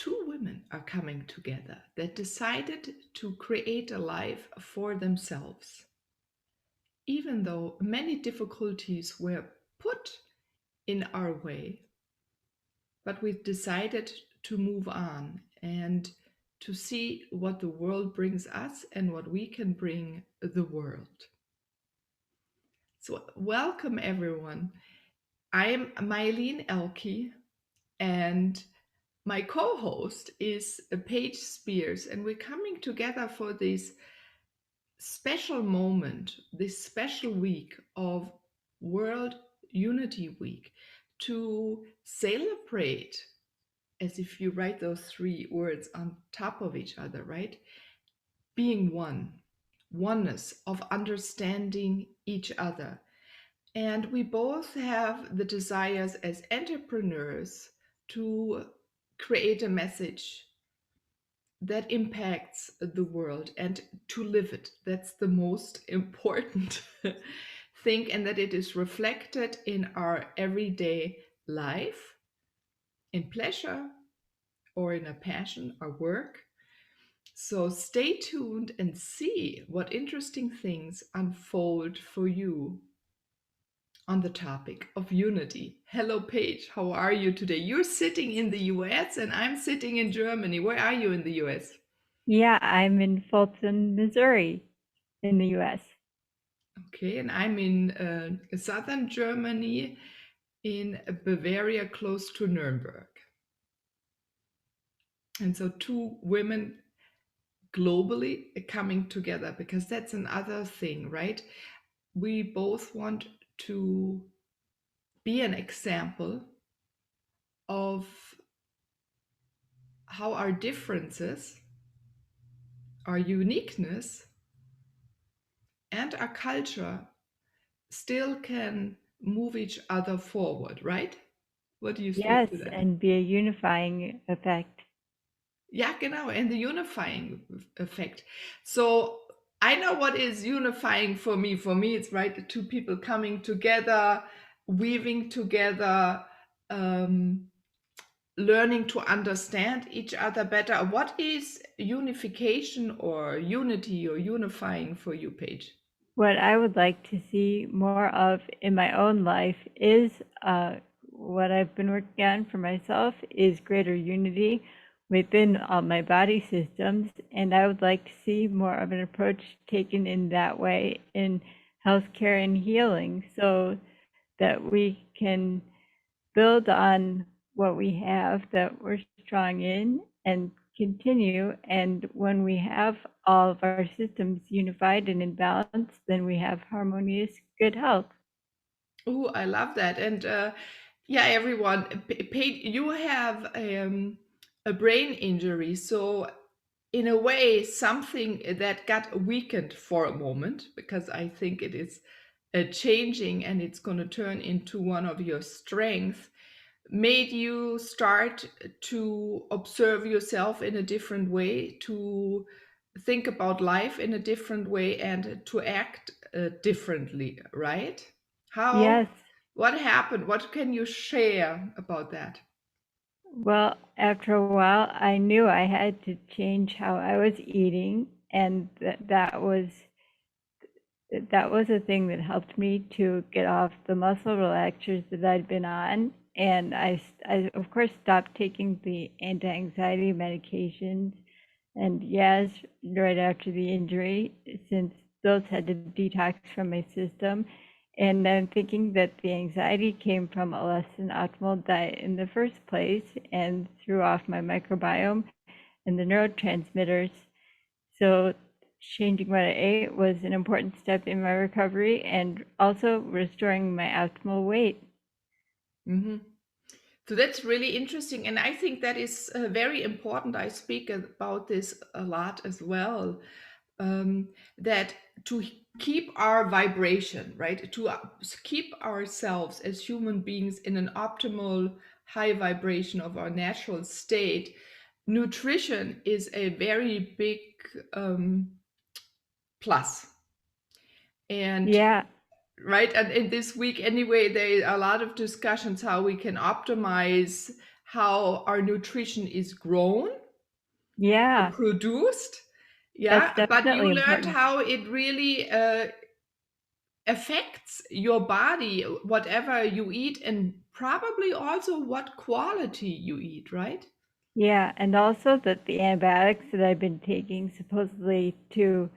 two women are coming together that decided to create a life for themselves, even though many difficulties were put in our way. But we decided to move on and to see what the world brings us and what we can bring the world. So, welcome everyone. I'm Meilin Ehlke, and my co-host is Paige Speers, and we're coming together for this special moment, this special week of World Unity Week, to celebrate, as if you write those three words on top of each other, right? Being one, oneness of understanding each other. And we both have the desires as entrepreneurs to create a message that impacts the world and to live it. That's the most important thing, and that it is reflected in our everyday life, in pleasure or in a passion or work. So stay tuned and see what interesting things unfold for you on the topic of unity. Hello, Paige. How are you today? You're sitting in the US and I'm sitting in Germany. Where are you in the US? Yeah, I'm in Fulton, Missouri, in the US. Okay, and I'm in southern Germany, in Bavaria, close to Nuremberg. And so two women globally coming together, because that's another thing, right? We both want to be an example of how our differences, our uniqueness, and our culture still can move each other forward, right? What do you say Yes, to that? and be a unifying effect. Ja, genau, and the unifying effect. So I know what is unifying for me. For me, it's right, the two people coming together, weaving together, learning to understand each other better. What is unification or unity or unifying for you, Paige? What I would like to see more of in my own life is what I've been working on for myself is greater unity within all my body systems. And I would like to see more of an approach taken in that way in healthcare and healing so that we can build on what we have that we're strong in and continue. And when we have all of our systems unified and in balance, then we have harmonious, good health. Oh, I love that. And yeah, everyone, Paige, you have a brain injury. So in a way, something that got weakened for a moment, because I think it is changing and it's going to turn into one of your strengths, made you start to observe yourself in a different way, to think about life in a different way, and to act differently, right? How, Yes. what happened? What can you share about that? Well, after a while, I knew I had to change how I was eating, and that was a thing that helped me to get off the muscle relaxers that I'd been on. And I of course, stopped taking the anti-anxiety medications. And yes, right after the injury, since those had to detox from my system. And I'm thinking that the anxiety came from a less than optimal diet in the first place and threw off my microbiome and the neurotransmitters. So changing what I ate was an important step in my recovery and also restoring my optimal weight. Mm-hmm. So that's really interesting. And I think that is very important. I speak about this a lot as well. That to keep our vibration, right? To keep ourselves as human beings in an optimal high vibration of our natural state, nutrition is a very big plus. And Yeah, right, and in this week anyway, there are a lot of discussions how we can optimize how our nutrition is grown or Yeah, produced. that's Yeah, but you definitely learned important. how it really affects your body, whatever you eat, and probably also what quality you eat, right? Yeah, and also that the antibiotics that I've been taking supposedly to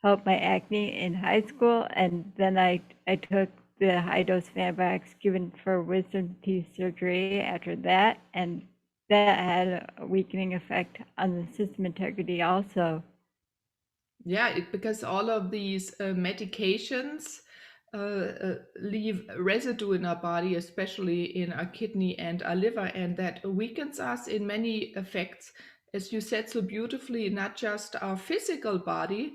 help my acne in high school, and then I took the high dose of antibiotics given for wisdom teeth surgery after that, and that had a weakening effect on the system integrity also. Yeah, because all of these medications leave residue in our body, especially in our kidney and our liver, and that weakens us in many effects. As you said so beautifully, not just our physical body,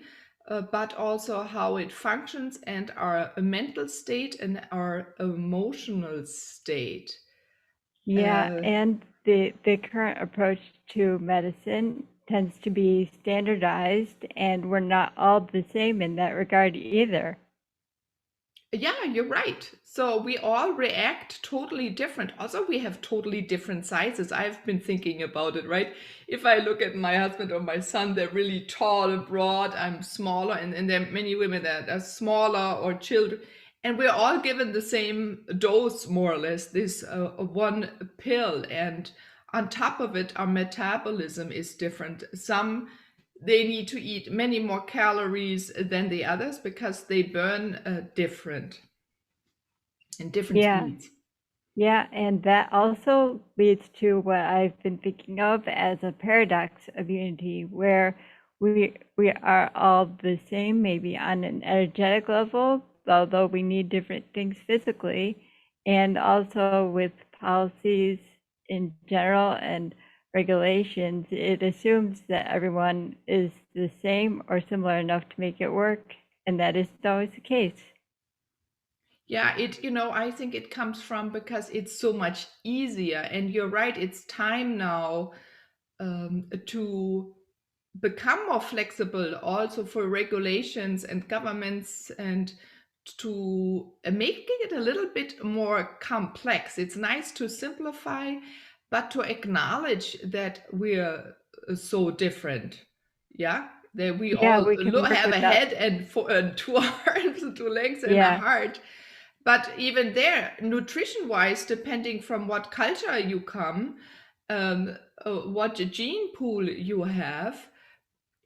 but also how it functions and our mental state and our emotional state. Yeah, Uh, and the current approach to medicine tends to be standardized, and we're not all the same in that regard either. Yeah, you're right. So we all react totally different. Also, we have totally different sizes. I've been thinking about it, right? If I look at my husband or my son, they're really tall and broad. I'm smaller, and there are many women that are smaller or children. And we're all given the same dose, more or less, this one pill. And on top of it, our metabolism is different. Some they need to eat many more calories than the others because they burn different in different Yeah, speeds. yeah, and that also leads to what I've been thinking of as a paradox of unity, where we are all the same, maybe on an energetic level, although we need different things physically, and also with policies in general and regulations, it assumes that everyone is the same or similar enough to make it work, and that isn't always the case. Yeah, I think it comes from because it's so much easier. And you're right, it's time now to become more flexible also for regulations and governments and to make it a little bit more complex. It's nice to simplify, but to acknowledge that we're so different. Yeah, that we Yeah, all we can work have a without, head and two arms and two legs and a yeah. heart. But even there, nutrition wise, depending from what culture you come, what gene pool you have,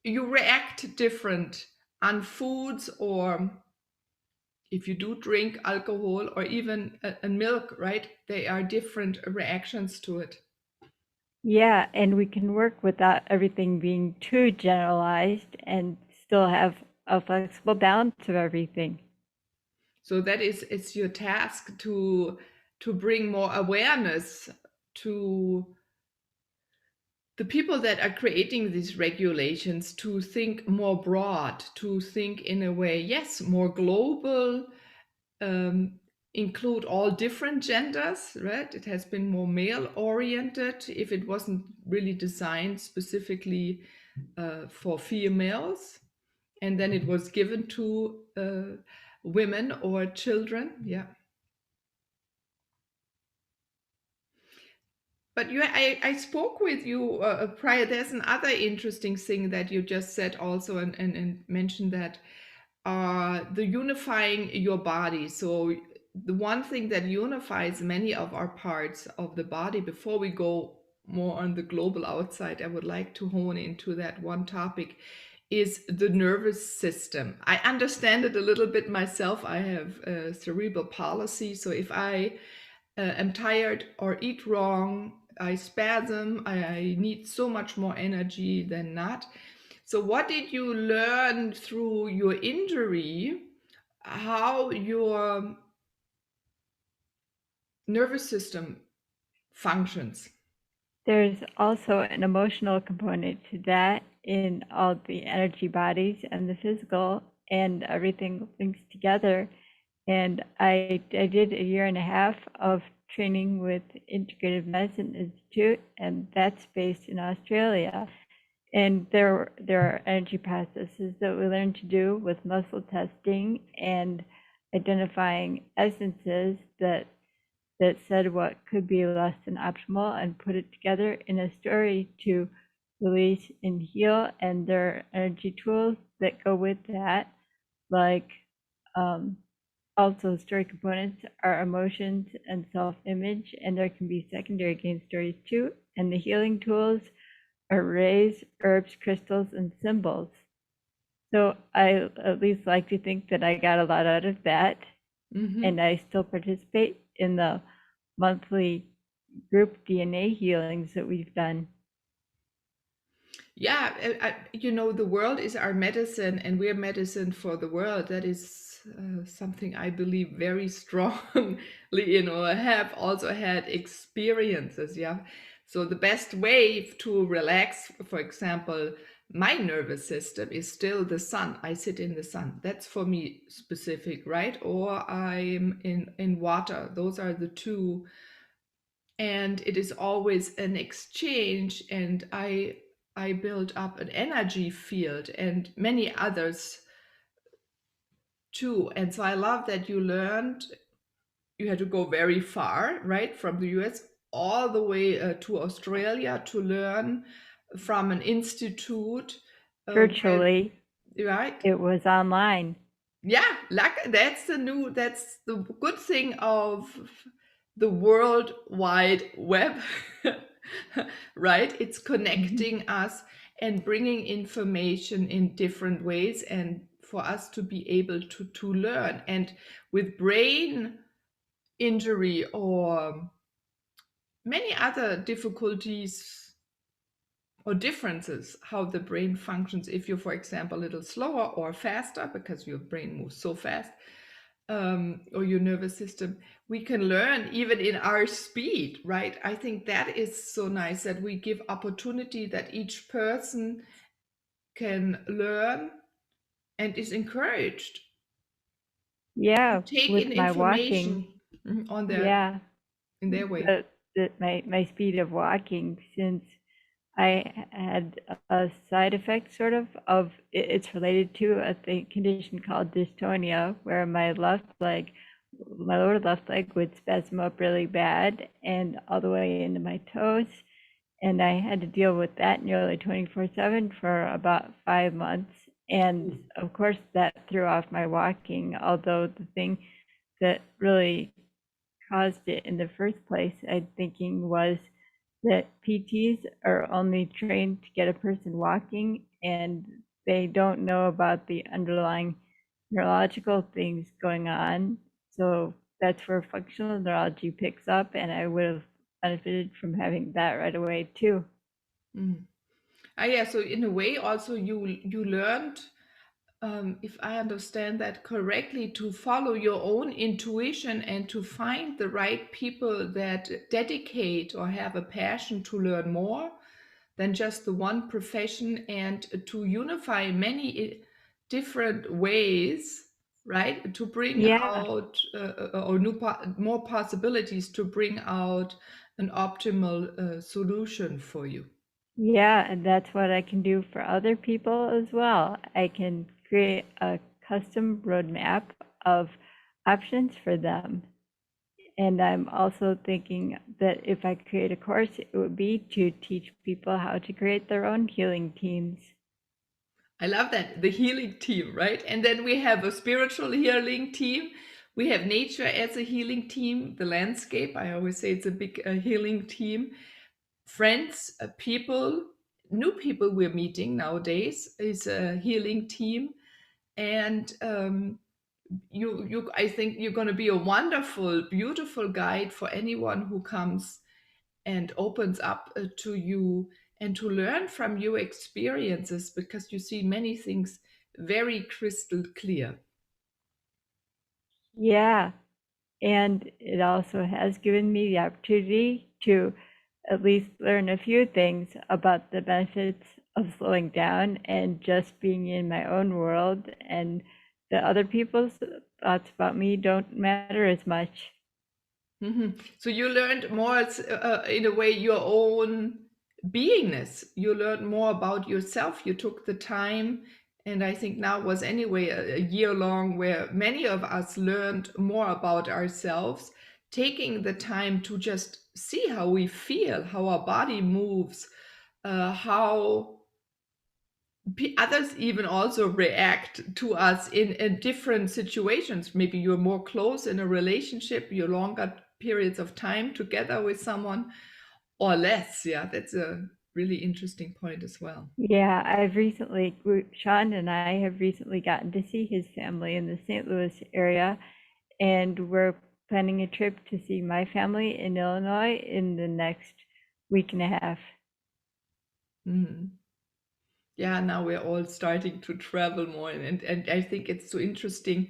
you react different on foods, or if you do drink alcohol or even milk, right? They are different reactions to it. Yeah, and we can work without everything being too generalized and still have a flexible balance of everything. So that is it's your task to bring more awareness to the people that are creating these regulations, to think more broad, to think in a way, yes, more global, um, include all different genders, right? It has been more male oriented if it wasn't really designed specifically for females. And then it was given to women or children. Yeah. But I spoke with you prior. There's another interesting thing that you just said also, and mentioned that the unifying your body. So the one thing that unifies many of our parts of the body, before we go more on the global outside, I would like to hone into that one topic, is the nervous system. I understand it a little bit myself. I have cerebral palsy. So if I am tired or eat wrong, I spasm, I need so much more energy than not. So, what did you learn through your injury? How your nervous system functions? There's also an emotional component to that in all the energy bodies and the physical, and everything links together. And I did a year and a half of training with Integrative Medicine Institute, and that's based in Australia. And there are energy processes that we learn to do with muscle testing and identifying essences that that said what could be less than optimal and put it together in a story to release and heal. And there are energy tools that go with that, like also story components are emotions and self-image, and there can be secondary game stories too. And the healing tools are rays, herbs, crystals, and symbols. So I at least like to think that I got a lot out of that. And I still participate in the monthly group DNA healings that we've done. Yeah, the world is our medicine, and we're medicine for the world. That is something I believe very strongly. I have also had experiences. Yeah, so the best way to relax, for example, my nervous system is still the sun. I sit in the sun. That's for me specific, right? Or I'm in water. Those are the two, and it is always an exchange, and I build up an energy field and many others too. And so I love that you learned you had to go very far, right, from the US all the way to Australia to learn from an institute Virtually, right. it was online. Yeah, that's the good thing of the World Wide Web, right? It's connecting us and bringing information in different ways, and for us to be able to learn. And with brain injury or many other difficulties or differences, how the brain functions, if you're, for example, a little slower or faster because your brain moves so fast, or your nervous system, we can learn even in our speed, right? I think that is so nice that we give opportunity that each person can learn and is encouraged Yeah, to take in with my walking. information on Yeah, in their way. my speed of walking, since I had a side effect sort of it's related to a condition called dystonia, where my lower left leg would spasm up really bad and all the way into my toes. And I had to deal with that nearly 24/7 for about 5 months. And of course, that threw off my walking, although the thing that really caused it in the first place, I'm thinking, was that PTs are only trained to get a person walking, and they don't know about the underlying neurological things going on. So that's where functional neurology picks up, and I would have benefited from having that right away too. Yeah, so in a way also you learned, if I understand that correctly, to follow your own intuition and to find the right people that dedicate or have a passion to learn more than just the one profession, and to unify many different ways, right, to bring Yeah, out or more possibilities to bring out an optimal solution for you. yeah, and that's what I can do for other people as well. I can create a custom roadmap of options for them. And I'm also thinking that if I create a course, it would be to teach people how to create their own healing teams. I love that, the healing team, right? And then we have a spiritual healing team. We have nature as a healing team, the landscape. I always say it's a big healing team. Friends, people, new people we're meeting nowadays is a healing team. And I think you're going to be a wonderful, beautiful guide for anyone who comes and opens up to you and to learn from your experiences, because you see many things very crystal clear. Yeah, and it also has given me the opportunity to at least learn a few things about the benefits of slowing down and just being in my own world, and the other people's thoughts about me don't matter as much. So you learned more, in a way, your own beingness. You learned more about yourself. You took the time, and I think now was anyway a year long where many of us learned more about ourselves taking the time to just see how we feel, how our body moves, how others even also react to us in different situations. Maybe you're more close in a relationship, you're longer periods of time together with someone, or less. Yeah, that's a really interesting point as well. Yeah, Sean and I have recently gotten to see his family in the St. Louis area, and we're planning a trip to see my family in Illinois in the next week and a half. Mhm. Yeah, now we're all starting to travel more, and I think it's so interesting.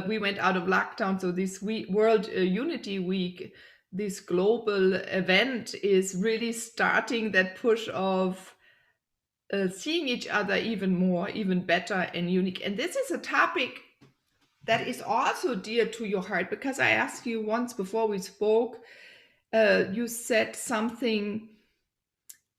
We went out of lockdown, so this week, World Unity Week, this global event is really starting that push of seeing each other even more, even better and unique. And this is a topic that is also dear to your heart, because I asked you once before we spoke, you said something,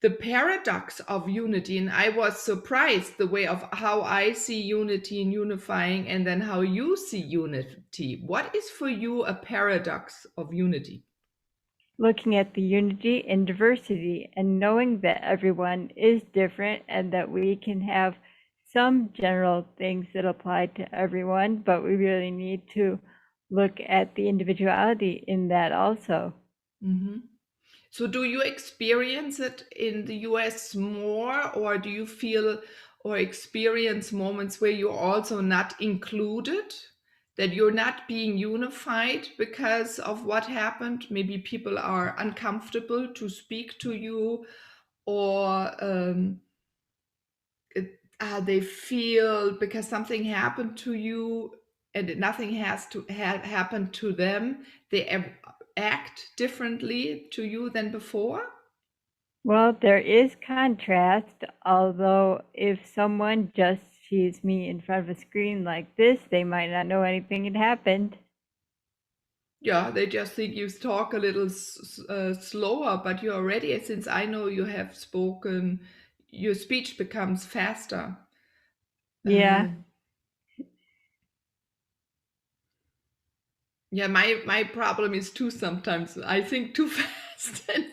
the paradox of unity, and I was surprised the way of how I see unity and unifying, and then how you see unity. What is for you a paradox of unity? Looking at the unity and diversity and knowing that everyone is different and that we can have some general things that apply to everyone, but we really need to look at the individuality in that also. Mm-hmm. So do you experience it in the US more, or do you feel or experience moments where you're also not included, that you're not being unified because of what happened? Maybe people are uncomfortable to speak to you, or they feel because something happened to you and nothing has to happen to them, they act differently to you than before? Well, there is contrast, although if someone just sees me in front of a screen like this, they might not know anything had happened. Yeah, they just think you talk a little slower, but you already, since I know you have spoken, your speech becomes faster. Yeah, Uh, yeah, my problem is too sometimes. I think too fast. And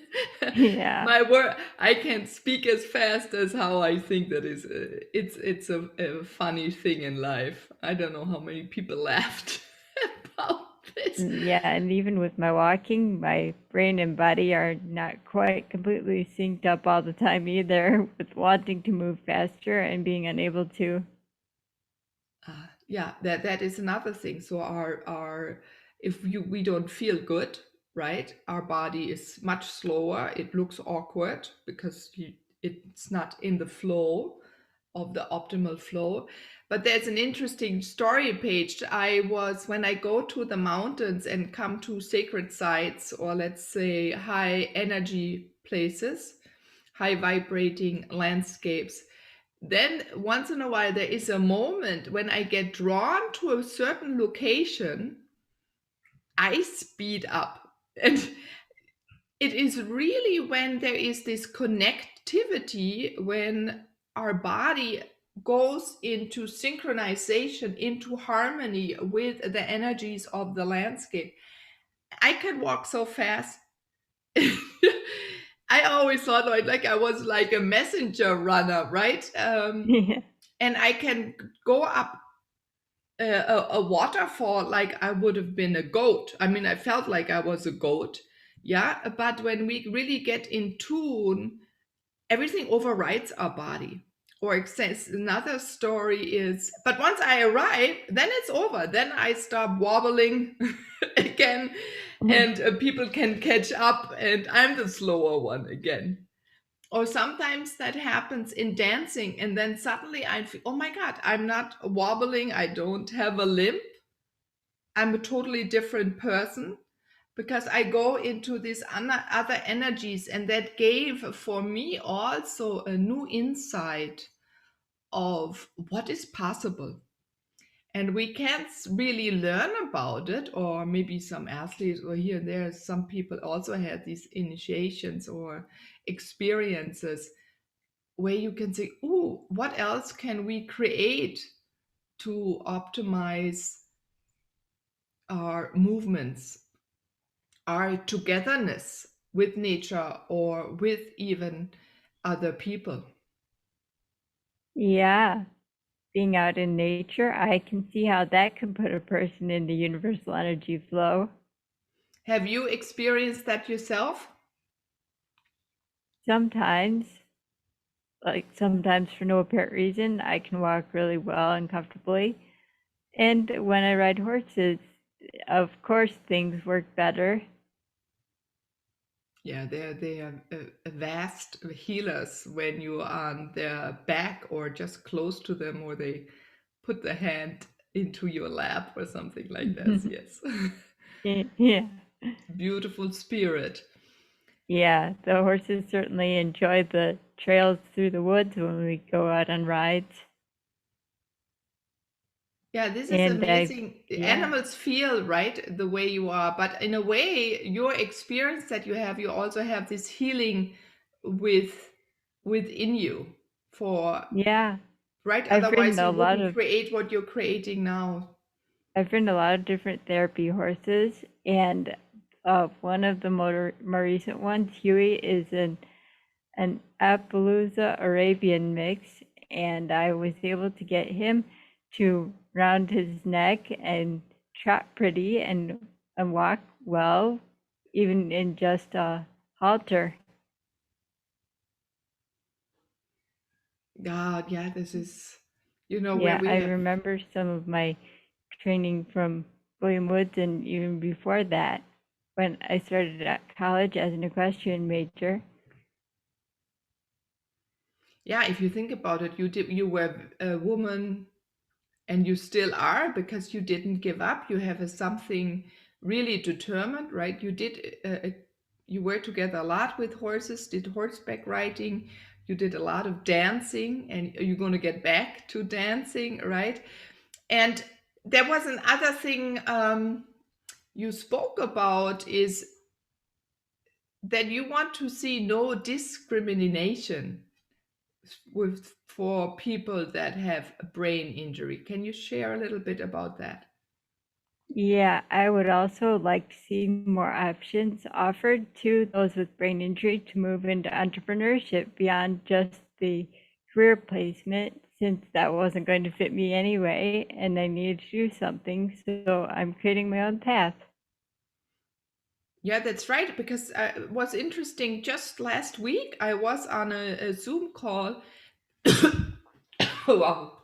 yeah. my word, I can't speak as fast as how I think. That is, it's a funny thing in life. I don't know how many people laughed about this. Yeah, and even with my walking, my brain and body are not quite completely synced up all the time either, with wanting to move faster and being unable to. Yeah, that is another thing. So our if we don't feel good, right? Our body is much slower. It looks awkward because it's not in the flow of the optimal flow. But there's an interesting story page. I was, when I go to the mountains and come to sacred sites, or let's say high energy places, high vibrating landscapes, then once in a while there is a moment when I get drawn to a certain location, I speed up. And it is really when there is this connectivity, when our body goes into synchronization, into harmony with the energies of the landscape. I can walk so fast. I always thought like I was like a messenger runner, right? Yeah. And I can go up a waterfall like I would have been a goat. I mean, I felt like I was a goat. Yeah. But when we really get in tune, everything overrides our body. Or another story is, but once I arrive, then it's over. Then I stop wobbling again, and people can catch up, and I'm the slower one again. Or sometimes that happens in dancing, and then suddenly I feel, oh my God, I'm not wobbling, I don't have a limp, I'm a totally different person, because I go into these other energies, and that gave for me also a new insight of what is possible. And we can't really learn about it, or maybe some athletes, or here and there some people also had these initiations or experiences where you can say, oh, what else can we create to optimize our movements? our togetherness with nature or with even other people. Yeah, being out in nature, I can see how that can put a person in the universal energy flow. Have you experienced that yourself? Sometimes, like sometimes for no apparent reason, I can walk really well and comfortably. And when I ride horses, of course, things work better. Yeah, they are vast healers when you are on their back or just close to them, or they put the hand into your lap or something like this. Yes. Yeah. Beautiful spirit. Yeah, the horses certainly enjoy the trails through the woods when we go out on rides. Yeah, this is And amazing. yeah, Animals feel right the way you are, but in a way, your experience that you also have this healing with within you for yeah. right. I've ridden Otherwise, a you lot wouldn't of create what you're creating now. I've ridden a lot of different therapy horses, and one of the more recent ones, Huey, is an Appaloosa Arabian mix, and I was able to get him to round his neck and trot pretty and walk well, even in just a halter. God, yeah, this is, where Yeah, we I have. remember some of my training from William Woods and even before that when I started at college as an equestrian major. Yeah, if you think about it, you were a woman and you still are because you didn't give up. You have a something really determined, right? You were together a lot with horses, did horseback riding, you did a lot of dancing, and you're going to get back to dancing, right? And there was another thing you spoke about is that you want to see no discrimination with for people that have a brain injury. Can you share a little bit about that? Yeah, I would also like to see more options offered to those with brain injury to move into entrepreneurship beyond just the career placement, since that wasn't going to fit me anyway, and I needed to do something, so I'm creating my own path. Yeah, that's right. Because it was interesting. Just last week, I was on a Zoom call. Wow.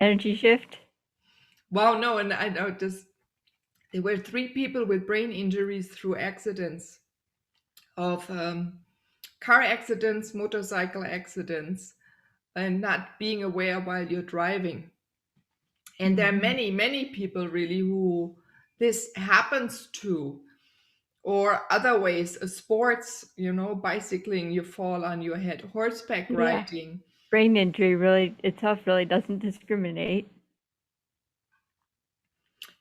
Energy shift? Wow, no, and I know just there were three people with brain injuries through accidents of car accidents, motorcycle accidents, and not being aware while you're driving. And there are Mhm. many, many people really who this happens to, or other ways, sports, bicycling, you fall on your head, horseback Yeah. riding. Brain injury really itself really doesn't discriminate.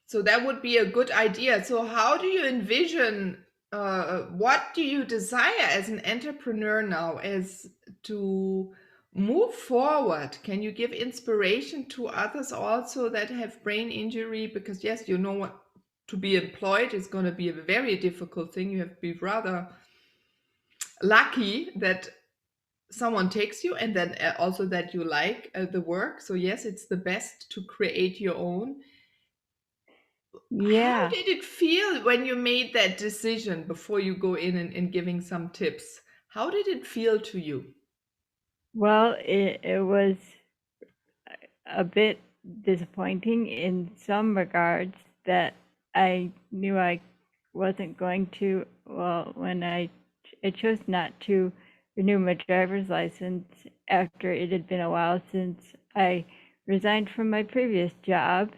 So that would be a good idea. So how do you envision, what do you desire as an entrepreneur now as to move forward? Can you give inspiration to others also that have brain injury? Because yes, what to be employed is going to be a very difficult thing. You have to be rather lucky that someone takes you, and then also that you like the work. So yes, it's the best to create your own. How Yeah. did it feel when you made that decision before you go in and giving some tips? How did it feel to you? Well, it was a bit disappointing in some regards that I knew I wasn't going to, well, when I chose not to renew my driver's license after it had been a while since I resigned from my previous job.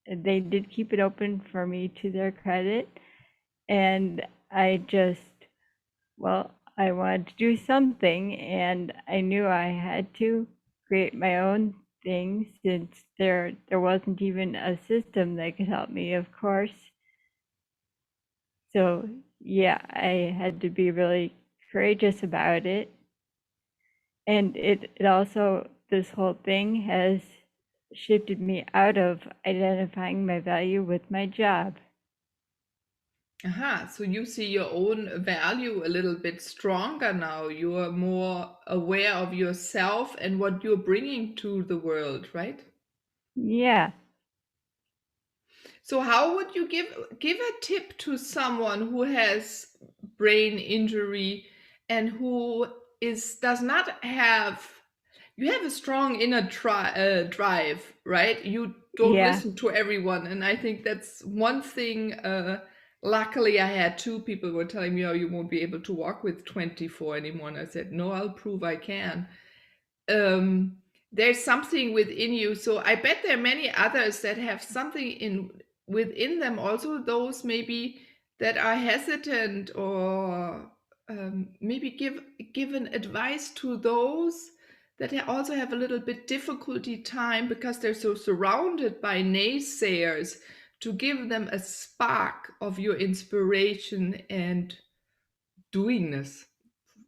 They did keep it open for me to their credit, and I just, well, I wanted to do something, and I knew I had to create my own thing since there wasn't even a system that could help me, of course. So yeah, I had to be really courageous about it. And it also, this whole thing has shifted me out of identifying my value with my job. Aha, so you see your own value a little bit stronger now. You are more aware of yourself and what you're bringing to the world, right? Yeah. So how would you give a tip to someone who has brain injury and who does not have you have a strong inner drive, right? You don't Yeah. listen to everyone, and I think that's one thing. Luckily, I had two people were telling me, "Oh, you won't be able to walk with 24 anymore," and I said, "No, I'll prove I can." um, there's something within you. So I bet there are many others that have something within them also, those maybe that are hesitant or maybe give an advice to those that also have a little bit difficulty time because they're so surrounded by naysayers, to give them a spark of your inspiration and doingness.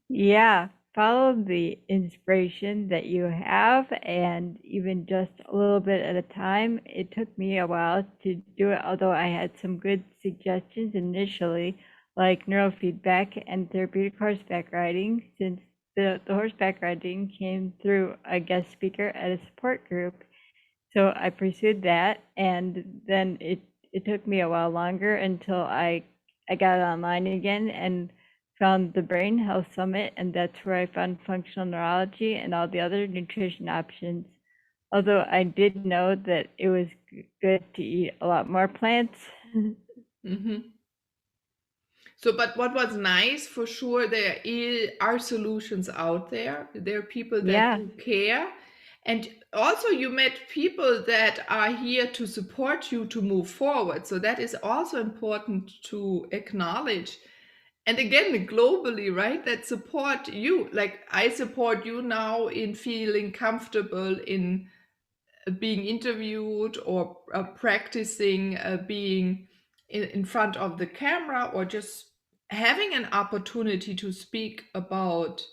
Yeah. Follow the inspiration that you have, and even just a little bit at a time. It took me a while to do it, although I had some good suggestions initially, like neurofeedback and therapeutic horseback riding, since the horseback riding came through a guest speaker at a support group. So I pursued that, and then it took me a while longer until I got online again and found the Brain Health Summit, and that's where I found functional neurology and all the other nutrition options. Although I did know that it was good to eat a lot more plants. Mm-hmm. So, but what was nice for sure, are solutions out there. There are people that Yeah. do care. And also, you met people that are here to support you to move forward. So, that is also important to acknowledge. And again, globally, right? That support you. Like, I support you now in feeling comfortable in being interviewed or practicing being in front of the camera, or just having an opportunity to speak about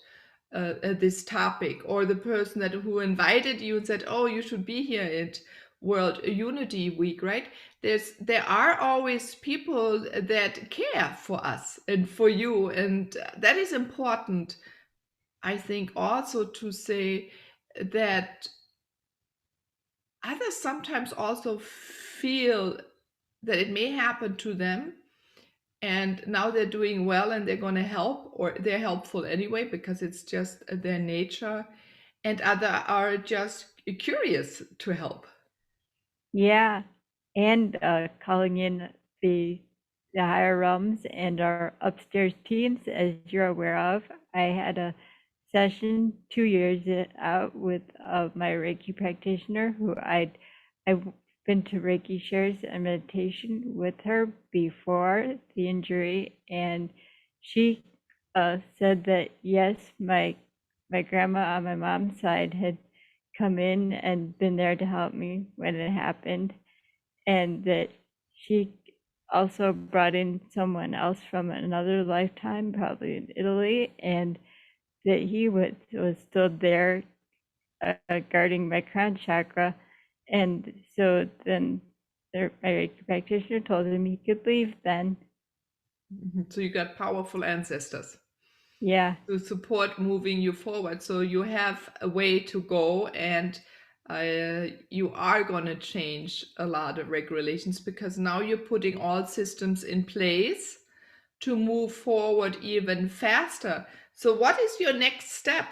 this topic, or the person that who invited you and said, oh, you should be here at World Unity Week, right? There are always people that care for us and for you, and that is important. I think also to say that others sometimes also feel that it may happen to them, and now they're doing well and they're going to help, or they're helpful anyway because it's just their nature, and other are just curious to help. Yeah, and calling in the higher realms and our upstairs teams, as you're aware of. I had a session 2 years out with my Reiki practitioner, who I've been to Reiki shares and meditation with her before the injury, and she said that yes, my grandma on my mom's side had come in and been there to help me when it happened, and that she also brought in someone else from another lifetime, probably in Italy, and that he was still there guarding my crown chakra. And so then my Reiki practitioner told him he could leave then. So you got powerful ancestors Yeah. to support moving you forward. So you have a way to go, and you are going to change a lot of regulations, because now you're putting all systems in place to move forward even faster. So what is your next step?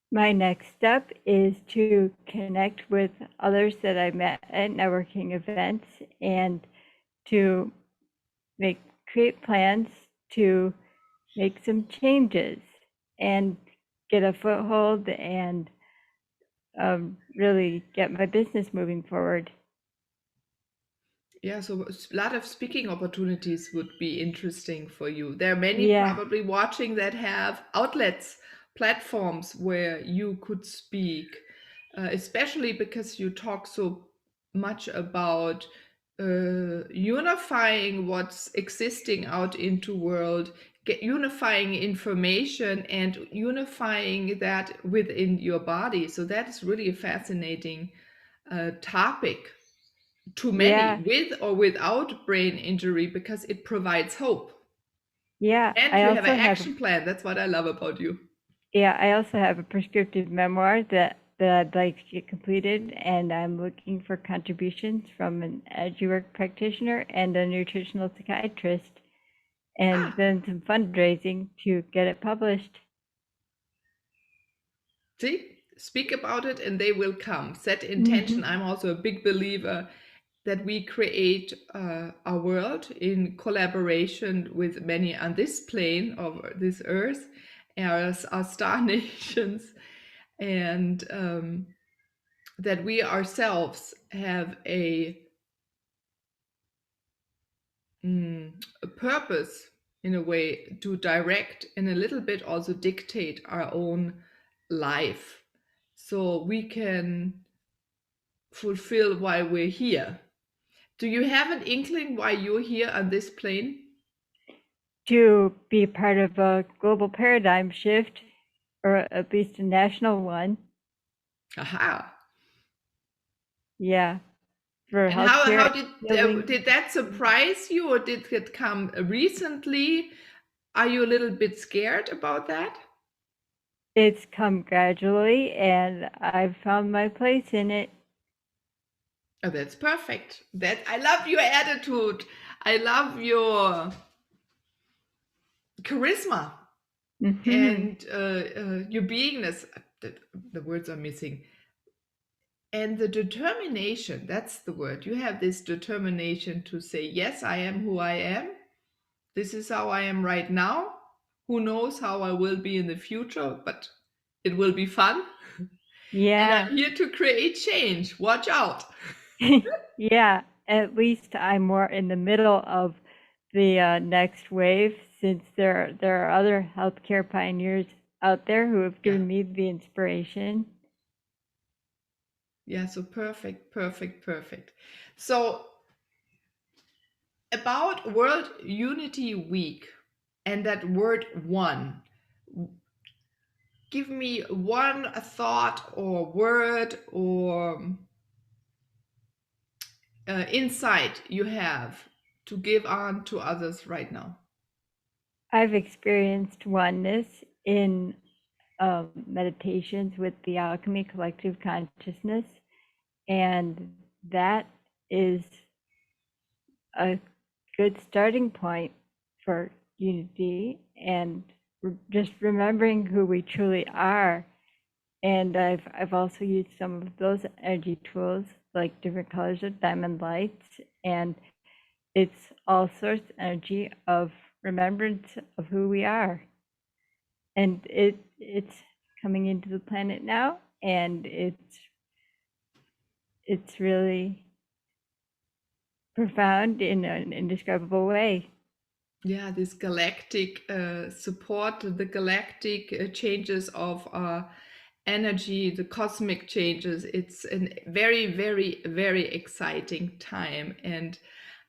My next step is to connect with others that I met at networking events, and to create plans to make some changes and get a foothold and really get my business moving forward. Yeah, so a lot of speaking opportunities would be interesting for you. There are many Yeah. probably watching that have outlets, platforms where you could speak, especially because you talk so much about unifying what's existing out into world, unifying information and unifying that within your body. So that is really a fascinating topic to Yeah, many, with or without brain injury, because it provides hope. yeah. And you have an action plan. That's what I love about you. I also have a prescriptive memoir that I'd like to get completed, and I'm looking for contributions from an energy work practitioner and a nutritional psychiatrist, and then some fundraising to get it published. See, speak about it and they will come. Set intention. I'm also a big believer that we create our world in collaboration with many on this plane of this earth, as our star nations, and that we ourselves have a purpose in a way to direct and a little bit also dictate our own life, so we can fulfill why we're here. Do you have an inkling why you're here on this plane? To be part of a global paradigm shift, or at least a national one. Aha. Yeah. For And healthcare. how did that surprise you, or did it come recently? Are you a little bit scared about that? It's come gradually, and I've found my place in it. Oh, that's perfect. That I love your attitude. I love your charisma and your beingness. The words are missing. And the determination, that's the word. You have this determination to say, yes, I am who I am. This is how I am right now. Who knows how I will be in the future, but it will be fun. Yeah. And I'm here to create change. Watch out. Yeah, at least I'm more in the middle of the next wave, since there are other healthcare pioneers out there who have given me the inspiration. Yeah, so perfect. So about World Unity Week and that word one, give me one thought or word or insight you have to give on to others right now. I've experienced oneness in meditations with the Alchemy Collective Consciousness, and that is a good starting point for unity and just remembering who we truly are. And I've also used some of those energy tools, like different colors of diamond lights, and it's all sorts of energy of remembrance of who we are. And it's coming into the planet now, and it's really profound in an indescribable way. Yeah, this galactic support, the galactic changes of energy, the cosmic changes. It's a very, very, very exciting time. And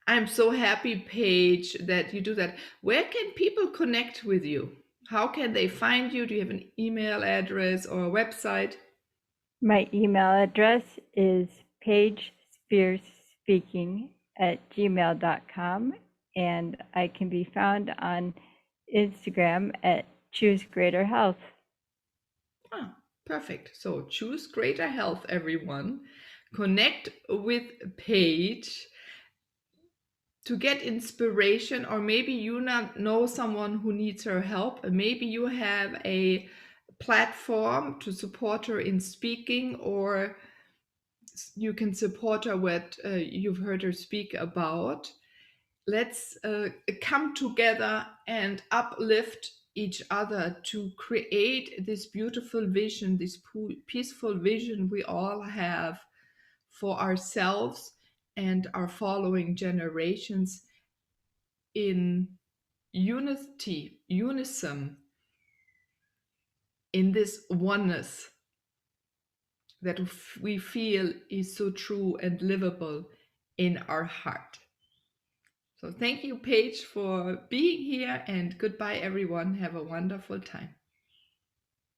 I'm so happy, Paige, that you do that. Where can people connect with you? How can they find you? Do you have an email address or a website? My email address is Paige Speers Speaking @gmail.com, and I can be found on Instagram at Choose Greater Health. Ah, perfect. So choose greater health, everyone. Connect with Paige to get inspiration, or maybe you not know someone who needs her help, and maybe you have a platform to support her in speaking, or you can support her what you've heard her speak about. Let's come together and uplift each other to create this beautiful vision, this peaceful vision we all have for ourselves and our following generations, in unity, unison, in this oneness that we feel is so true and livable in our heart. So thank you, Paige, for being here, and goodbye, everyone. Have a wonderful time.